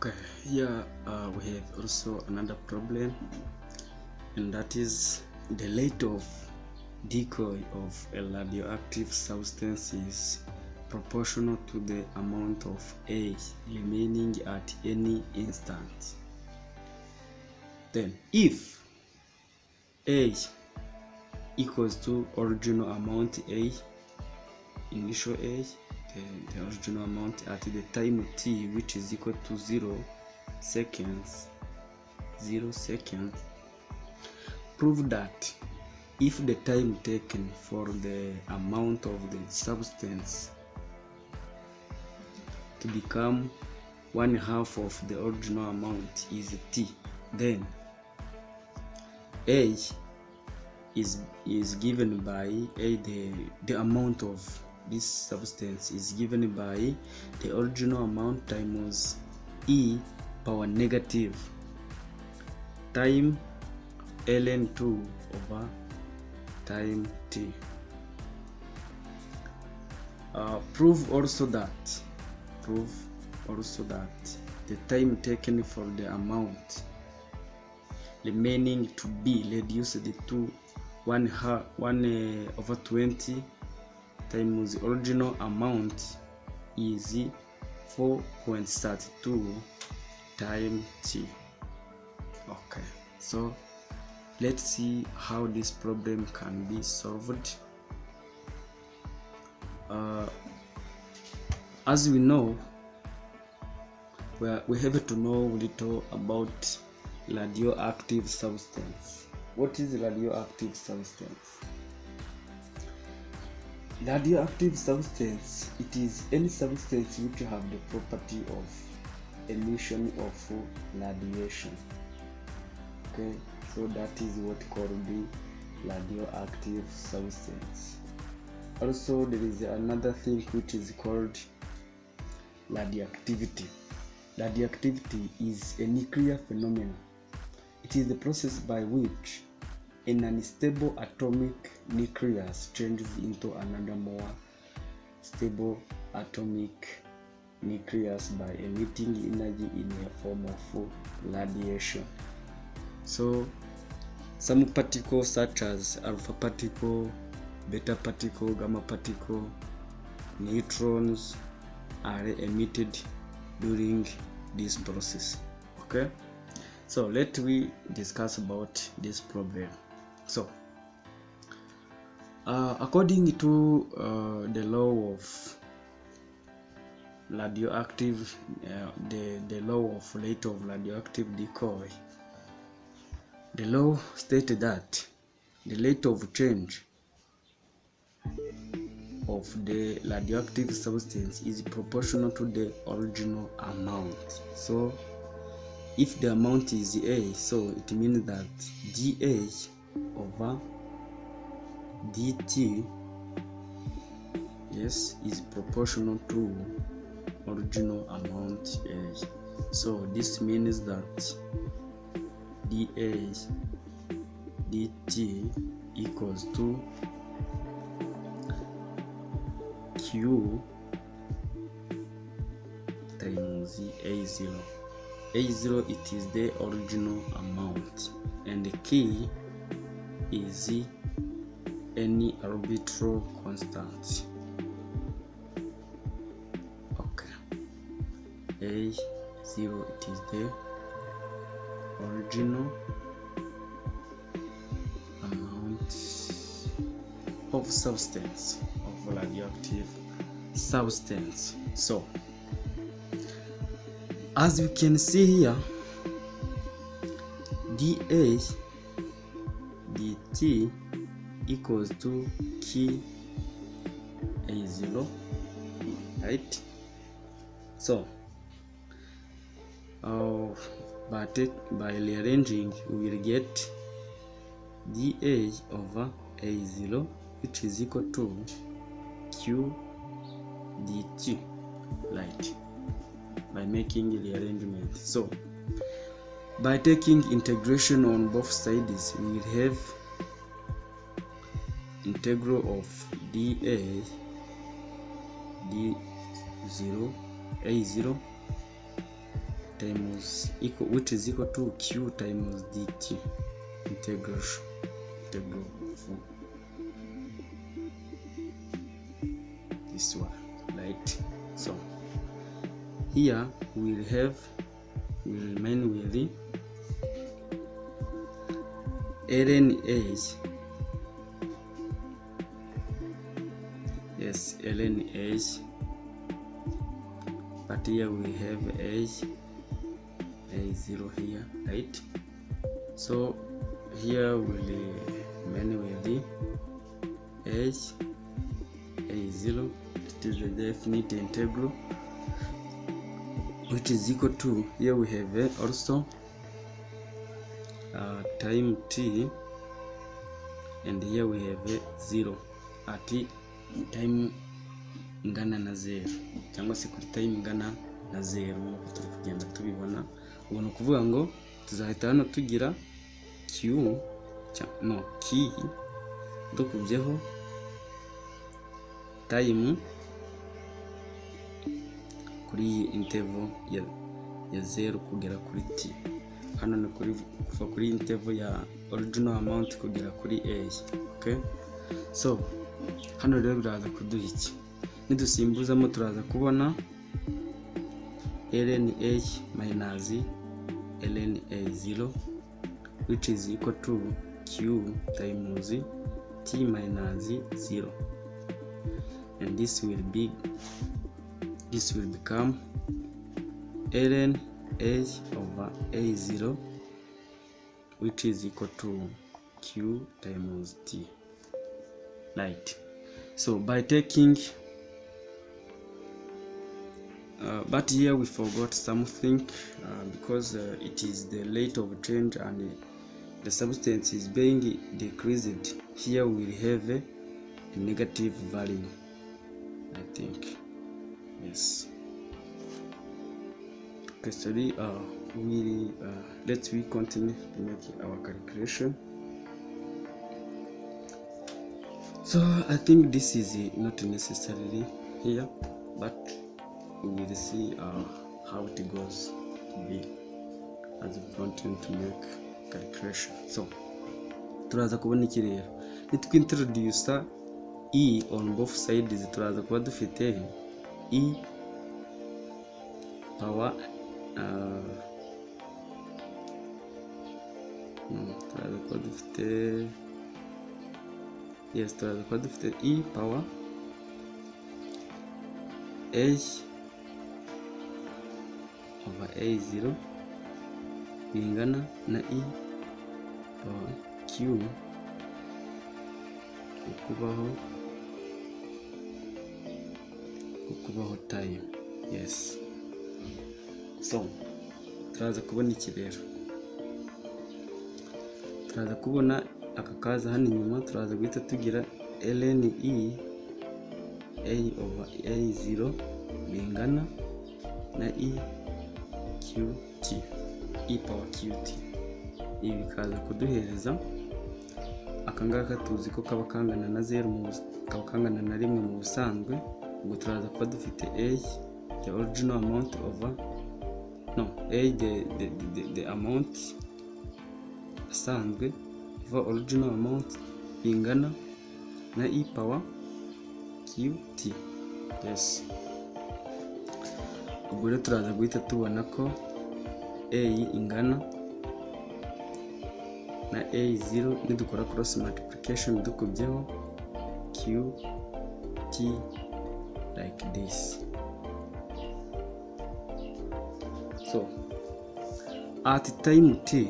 Okay, here we have also another problem, and that is the rate of decoy of a radioactive substance is proportional to the amount of A remaining at any instant. Then if A equals to original amount A, initial A, the original amount at the time t, which is equal to 0 seconds, prove that if the time taken for the amount of the substance to become 1/2 of the original amount is t, then A is given by the amount of this substance is given by the original amount times e power negative time ln2 over time t. Prove also that the time taken for the amount remaining to be reduced to 1/20 times the original amount is 4.32 time t. Okay, so let's see how this problem can be solved. As we know, we have to know little about radioactive substance. What is radioactive substance? Radioactive substance, it is any substance which have the property of emission of radiation. Okay, so that is what called the radioactive substance. Also, there is another thing which is called radioactivity. Radioactivity is a nuclear phenomenon. It is the process by which an unstable atomic nucleus changes into another more stable atomic nucleus by emitting energy in a form of radiation. So some particles such as alpha particle, beta particle, gamma particle, neutrons are emitted during this process. Okay, so let we discuss about this problem. So according to the law of radioactive, the law of rate of radioactive decoy, the law stated that the rate of change of the radioactive substance is proportional to the original amount. So if the amount is A, so it means that dA over dt, yes, is proportional to original amount A. So this means that dA dt equals to Q times A0. A0, it is the original amount, and the K is any arbitrary constant. Okay, A0, it is the original amount of substance, of radioactive substance. So as you can see here, dA dt equals to K A0, right? So by rearranging, we will get dA over A0, which is equal to Q dt, right? By making rearrangement. So by taking integration on both sides, we will have integral of dA d0 A0 times equal, which is equal to q times dt integral of this one, right? So here we will remain with the ln h, yes, ln h, but here we have a0 here, right? So here we will remain with the a0, it is a definite integral, which is equal to, here we have also time t, and here we have 0 at time ingana na 0, cyangwa se kuri time ingana na 0 nk'uko turi kugenda tubibona. Ubona kuvuga ngo tuzahita hano tugira q key dukubyeho time kuri iyi interval ya 0 kugera kuri t. Hano ni kuva kuri interval ya original amount kugera kuri a. Okay, so hano rero biraza kuduha iki, nidusimbuzamo turaza kubona ln h minus ln a0, which is equal to q times t minus 0, and this will become ln h over a0, which is equal to q times t, right? So by taking but here we forgot something, because it is the rate of change and the substance is being decreased. Here we will have a negative value, I think. Yes. Okay, sorry, let's continue to make our calculation. So I think this is not necessarily here, but we will see how it goes to be as we continue to make calculation. So turaza kubona iki rero, nitwintroduce e on both sides, turaza kuba dufite e power turaza kuba dufite, yes, turaza kuba dufite e power h over a0 bingana na e power q ukubaho time. Yes, so turaza kubona iki rero, turaza kubona aka kaza hano inyuma, turaza guhita tugira ln e a over a0 bingana na e qt, e power qt. Ibi bikaza kuduhereza akangaka tuzi ko kaba kangana na 0 kaba kangana na 1 mu busanzwe. Ubwo turaza kuba dufite a, the original amount over the amount asanzwe over original amount bingana na e power qt. Yes, ubwo rero turaza guhita tubona ko a ingana na a0, nidukora cross multiplication dukubyeho qt like this. So at time t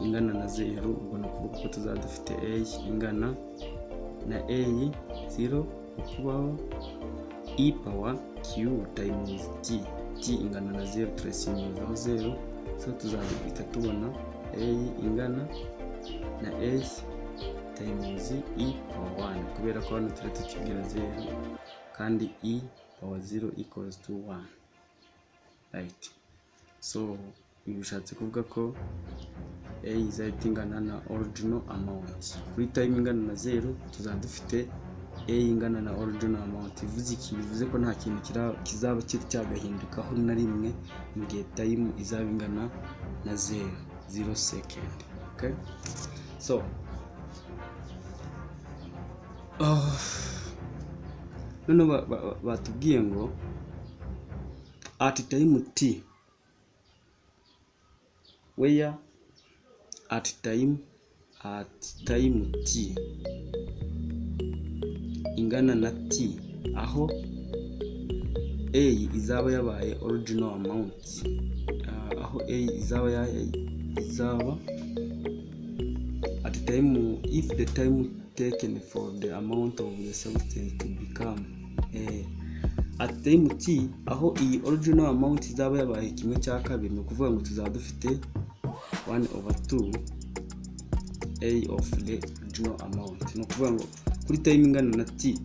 ingana na 0, ubwo ni ukuvuga ko tuzaba dufite a ingana na a0 ukubaho e power q times t ingana na 0, turasimuzaho 0, so tuzahita tubona a ingana na a times e power 1, kubera ko hano turi tukigira 0 kandi e power 0 equals to 1, right? So ibi bishatse kuvuga ko a izahita ingana na original amount. Kuri time ingana na 0 tuzaba dufite a ingana na original amount. Bivuze iki? Bivuze ko nta kintu kizaba cyagahindukaho na rimwe mu gihe time izaba ingana na 0 second. Okay, so none batubwiye ngo at time t, where at time t ingana na t, aho a izaba yabaye original amount, aho a izaba at time, if the time taken for the amount of the substance to become at time t, aho iyi original amount izaba yabaye kimwe cya kabiri, ni ukuvuga ngo tuzaba dufite 1/2 a of the original amount. Ni ukuvuga ngo kuri time ingana na t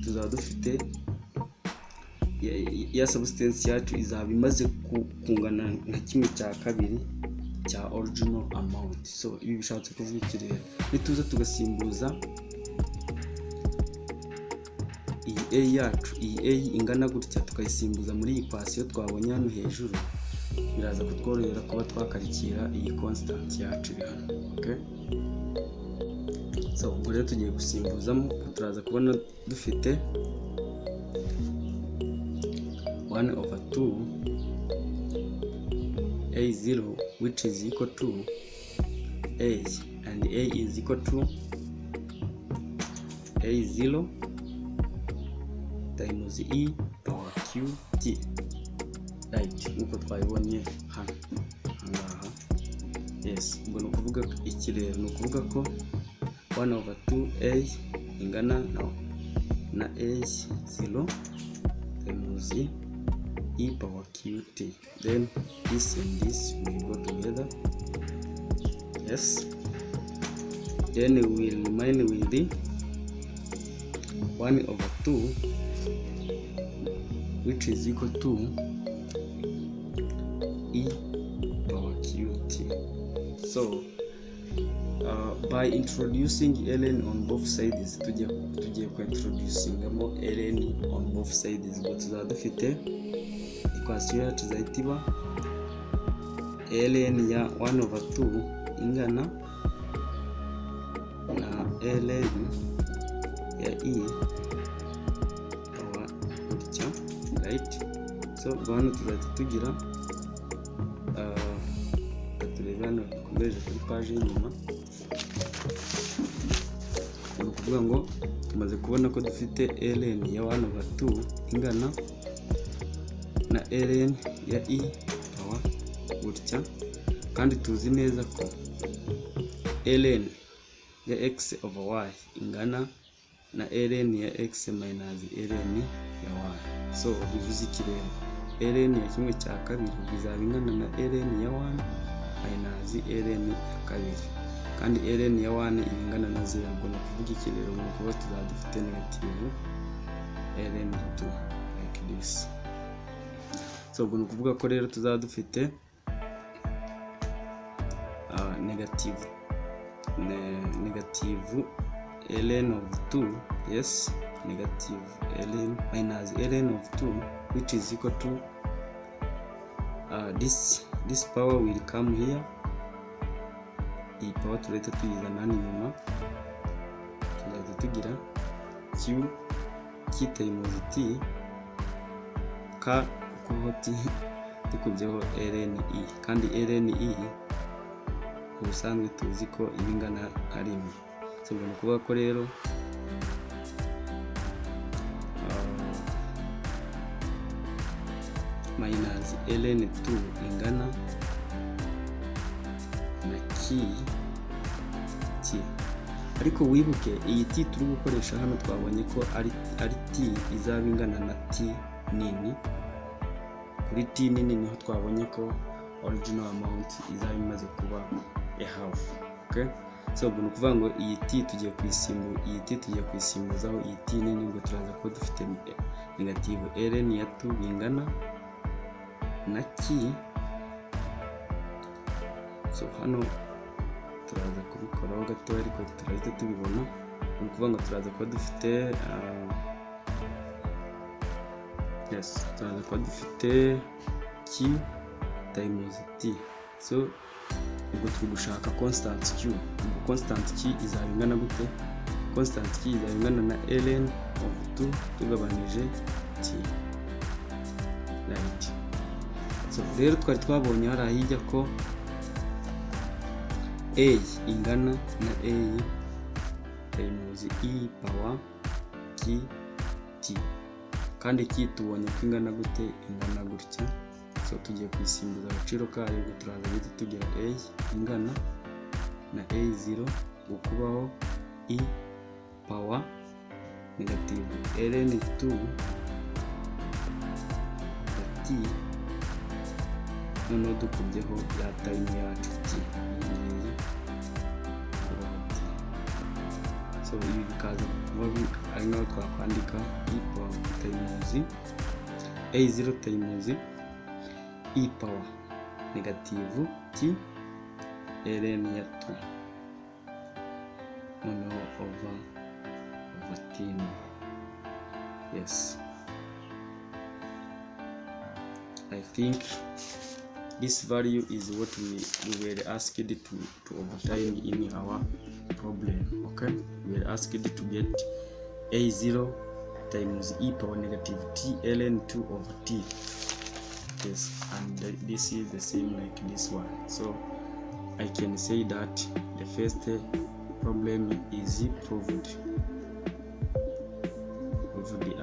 tuzaba dufite ya substance yacu izaba imaze kungana nka kimwe cya kabiri cya original amount. So ibi bishatse kuvuga iki rero? Nituza tugasimbuza iyi a yacu, iyi a ingana gutya, tukayisimbuza muri iyi equation twabonye hano hejuru, biraza kutworohera kuba twakarikira iyi constant yacu iri hano. Okay, so ubwo rero tugiye gusimbuzamo, turaza kubona dufite 1/2 a0, which is equal to a, and a is equal to a0 times e power qt, right, nkuko twabibonye hano ngaha. Yes, ubwo ni ukuvuga iki rero? Ni ukuvuga ko 1/2 a ingana na a0 times e power qt, then this and this will go together. Yes, then we will remain with the 1/2, which is equal to e power qt. So by introducing ln on both sides, tugiye introducingamo ln on both sides, ubwo tuzaba dufite equation yacu izahita iba ln ya 1/2 ingana na ln ya e power gutya, right? So hano tuzahita tugira turebe hano dukomeje kuri page y'inyuma, ni ukuvuga ngo tumaze kubona ko dufite ln ya 1/2 ingana na ln ya e power gutya, kandi tuzi neza ko ln ya x over y ingana na ln ya x minus ln ya y. So bivuze iki rero? ln ya kimwe cya kabiri bizaba ingana na ln ya 1 minus ln ya kabiri, kandi ln ya 1 ingana na 0. Ubwo ni ukuvuga iki rero? Ni ukuvuga tuzaba dufite negative ln 2 like this. So ubwo ni ukuvuga ko rero tuzaba dufite negative ln of 2, yes, negative ln minus ln of 2, which is equal to this power will come here, iyi power turahita tuyizana hano inyuma, tuzahita tugira q times t k, kuko t tukubyeho ln e, kandi ln e ubusanzwe tuzi ko ibingana ari imwe. So ubwo ni ukuvuga ko rero minus ln 2 ingana na t, ariko wibuke iyi t turi gukoresha hano twabonye ko ari t izaba ingana na t nini. Kuri t nini niho twabonye ko original amount izaba imaze kuba a half. Okay, so ubwo ni ukuvuga ngo iyi t tugiye kuyisimbuzaho iyi t nini, ngo turaza ko dufite negative ln ya 2 bingana na t. So hano turaza kubikoraho gato, ariko turahita tubibona ni ukuvuga ngo turaza kuba dufite turaza kuba dufite q times t. So ubwo turi gushaka constant q. Ubwo constant q izaba ingana gute? Constant q izaba ingana na ln of 2 tugabanije t, right? So rero twari twabonye hari ahijya ko a ingana na a times e power q t, kandi q tubonye ko ingana gute? Ingana gutya. So tugiye kuyisimbuza agaciro kayo, ubwo turaza guhita tugira a ingana na a0 gukubaho e power negative ln 2 t, noneho dukubyeho ya time yacu t. So ibi bikaza kuba ari naho twakwandika e power times a0 times e power negative t ln ya 2 noneho over t. Yes, I think this value is what we were asked to obtain in our problem. Okay, we were asked to get a0 times e power negative t ln 2 over t. Yes, and this is the same like this one. So I can say that the first problem is proved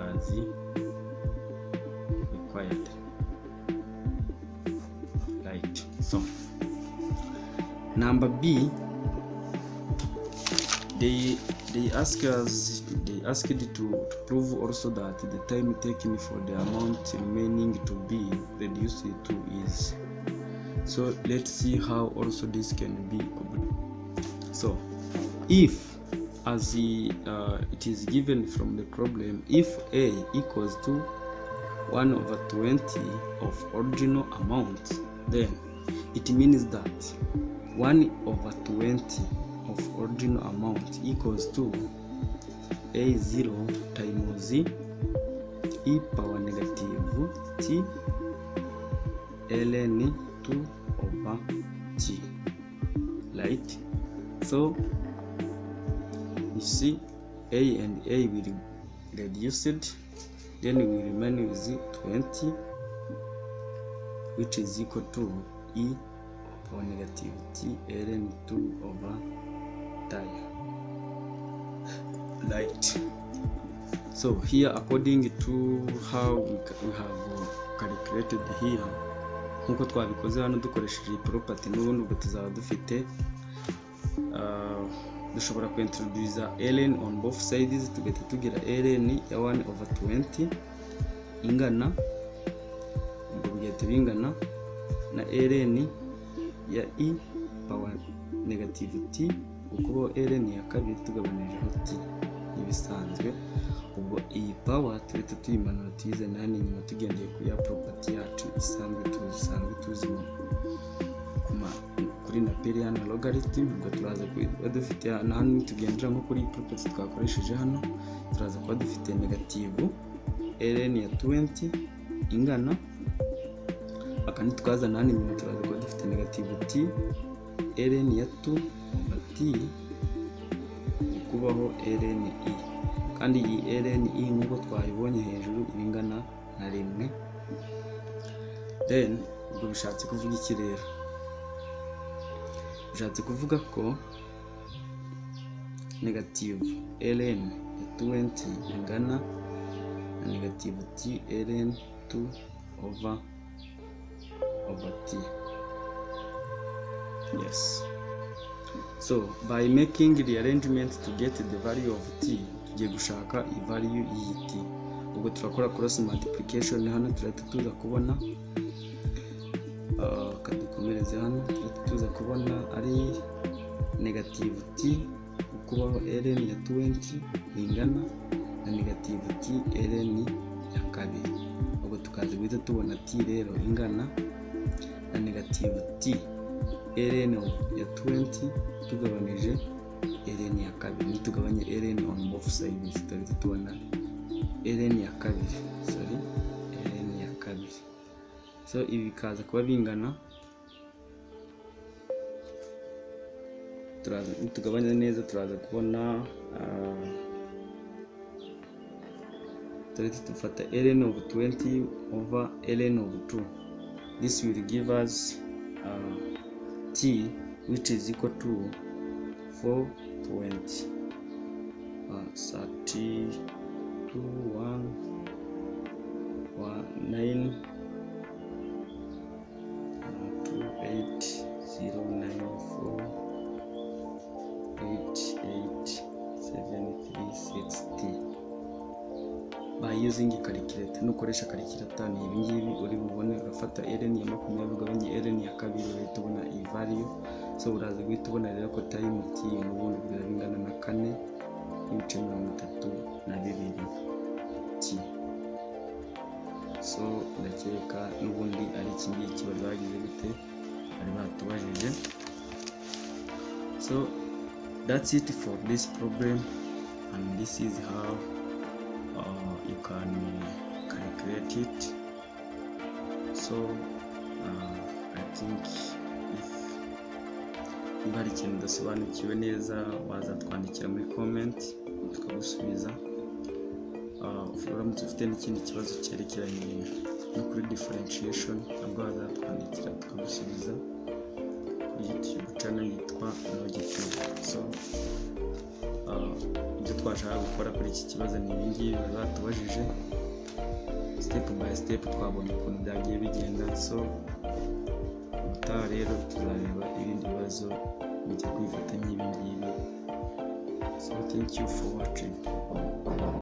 as required, right? So number B, they asked to prove also that the time taken for the amount remaining to be reduced to is. So let's see how also this can be. So if, as it is given from the problem, if a equals to 1/20 of original amount, then it means that 1/20 of original amount equals to a0 times e power negative t ln 2 over t, right? So you see a and a will reduce it, then we remain with 20, which is equal to e power negative t ln 2 over t, right? So here, according to how we have calculated here, nkuko twabikoze hano dukoresheje property, n'ubundi ubwo tuzaba dufite dushobora kuintroduce ln on both sides, tugahita tugira ln ya 1/20 ingana, ubwo bigahita bingana na ln ya e power negative t ukubo ln ya kabiri tugabanyijeho t ibisanzwe. Ubwo iyi power tureta tuyimanura tuyizana hano inyuma tugendeye ku ya property yacu isanzwe tuzi kuri Napierian logarithm. Ubwo turaza kuba dufite hano tugendera nko kuri property twakoresheje hano, turaza kuba dufite negative ln ya 20 ingana, akandi twazana hano inyuma turaza kuba dufite negative t ln ya 2 over t kubaho ln e, kandi iyi ln e nk'uko twayibonye hejuru ibingana na 1. Then ubwo bishatse kuvuga iki rero? Bishatse kuvuga ko negative ln ya 20 ingana na negative t ln 2 over t. Yes. So by making the arrangement to get the value of t, tugiye gushaka value y'iyi t. Ubwo turakora cross multiplication hano, turahita tuza kubona kadukomereze hano, turahita tuza kubona ari negative t ukubaho ln ya 20 ingana na negative t ln ya kabiri. Ubwo tukaza guhita tubona t rero ingana na negative t ln ya 20 tugabanije ln ya kabiri. Nitugabanye ln on both sides tuhita tubona ln ya kabiri, ln ya kabiri. So ibi bikaza kuba bingana, nitugabanya neza turaza kubona dufata ln of 20 over ln of 2. This will give us t which is equal to 4.32 by using calculator. Nukoresha calculator ni ibingibi uri bubone, urafata ln ya 20 ugabanye ln ya kabiri uhita ubona iyi value. So uraza guhita ubona rero ko time t n'ubundi birabingana na 4.32 t. So ndakeka n'ubundi ari iki ngiki bari bagize gute, bari batubajije. So that's it for this problem, and this is how you can calculate it. So I think if hari ikintu udasobanukiwe neza waza twandikira muri comment tukagusubiza. Uramutse ufite n'ikindi kibazo cyerekeranye no kuri differentiation nabwo waza twandikira tukagusubiza kuri YouTube channel yitwa Logitube. So ibyo twashaka gukora kuri iki kibazo ni ibingibi bari batubajije, step by step twabonye ukuntu byagiye bigenda. So ubutaha rero tuzareba ibindi bibazo bijya kwifata nk'ibingibi. So thank you for watching.